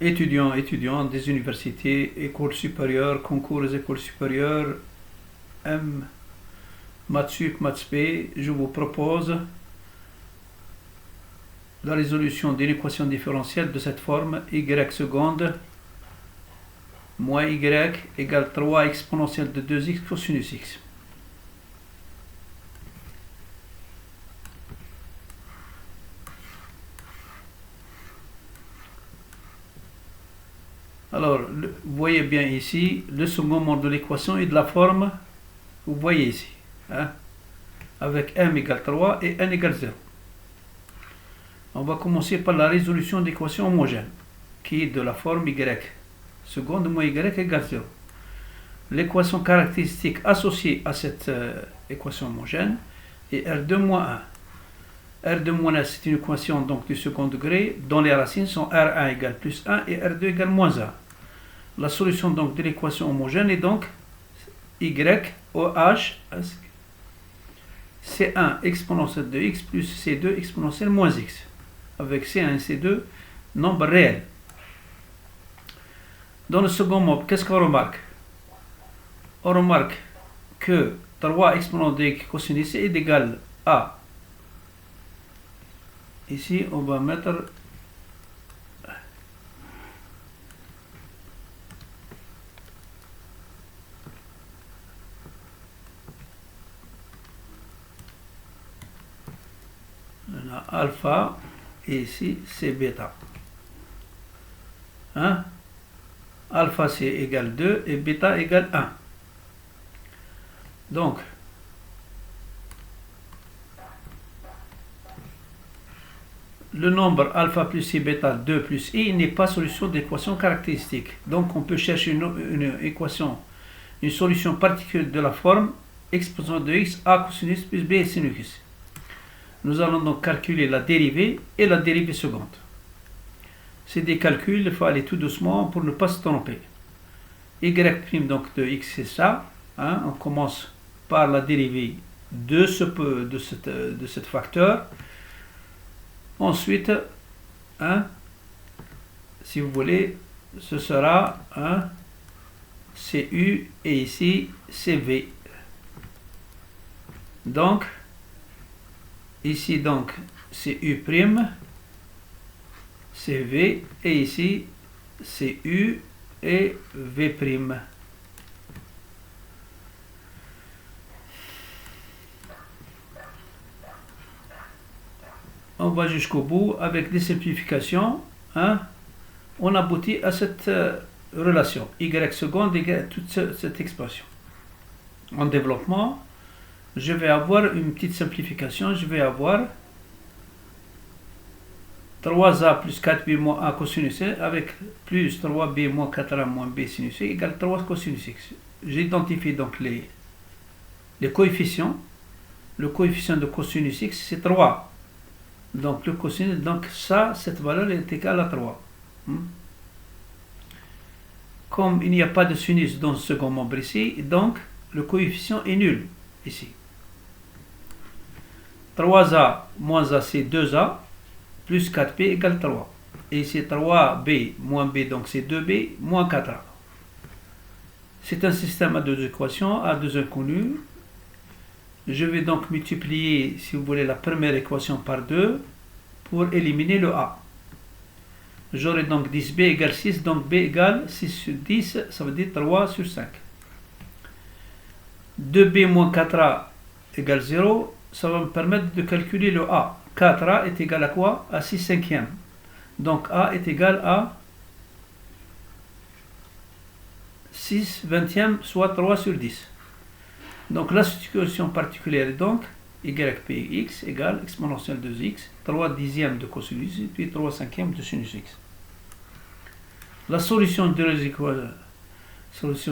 étudiants des universités, écoles supérieures, concours des écoles supérieures, M, Maths Sup, Maths P, je vous propose la résolution d'une équation différentielle de cette forme y seconde moins y égale 3 exponentielle de 2x cosinus x. Alors, vous voyez bien ici, le second mode de l'équation est de la forme, vous voyez ici, hein, avec m égale 3 et n égale 0. On va commencer par la résolution d'équation homogène, qui est de la forme y seconde moins y égale 0. L'équation caractéristique associée à cette équation homogène est R2 moins 1. R2 moins 1, c'est une équation donc du second degré dont les racines sont R1 égale plus 1 et R2 égale moins 1. La solution donc de l'équation homogène est donc y OH C1 exponentielle de x plus C2 exponentielle moins x, avec C1 et C2 nombres réels. Dans le second mode, qu'est-ce qu'on remarque? On remarque que 3 exponentielle de x cosinus est égal à, ici on va mettre alpha et ici c'est bêta. Hein? Alpha c'est égal 2 et bêta égale 1. Donc, le nombre alpha plus i bêta 2 plus i n'est pas solution d'équation caractéristique. Donc, on peut chercher une équation, une solution particulière de la forme exposant de x a cosinus plus b sinus x. Nous allons donc calculer la dérivée et la dérivée seconde. C'est des calculs, il faut aller tout doucement pour ne pas se tromper. Y' donc de x c'est ça. Hein, on commence par la dérivée de cette facteur. Ensuite, hein, si vous voulez, ce sera CU et ici CV. Donc, ici donc c'est U', c'est V et ici c'est U et V'. On va jusqu'au bout avec des simplifications. Hein, on aboutit à cette relation. Y seconde égale toute cette expression. En développement, je vais avoir une petite simplification. Je vais avoir 3a plus 4b moins a cosinus x avec plus 3b moins 4a moins b sinus x égale 3 cosinus x. J'identifie donc les coefficients. Le coefficient de cosinus x c'est 3. Donc le cosinus, donc ça, cette valeur est égale à 3. Comme il n'y a pas de sinus dans ce second membre ici, donc le coefficient est nul ici. 3a moins a c'est 2a plus 4b égale 3. Et ici 3b moins b, donc c'est 2b moins 4a. C'est un système à deux équations, à deux inconnus. Je vais donc multiplier, si vous voulez, la première équation par 2 pour éliminer le a. J'aurai donc 10b égale 6, donc b égale 6 sur 10, ça veut dire 3 sur 5. 2b moins 4a égale 0, ça va me permettre de calculer le a. 4a est égal à quoi? À 6 cinquièmes. Donc a est égal à 6 vingtièmes, soit 3 sur 10. Donc la situation particulière est donc ypx égale exponentielle de x, 3 dixièmes de cosinus, puis 3 cinquièmes de sinus x. La solution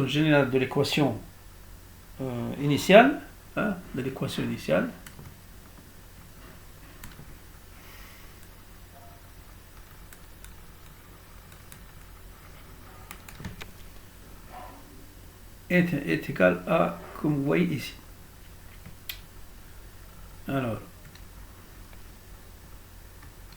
générale de l'équation initiale, de l'équation initiale, est égale à, comme vous voyez ici. Alors,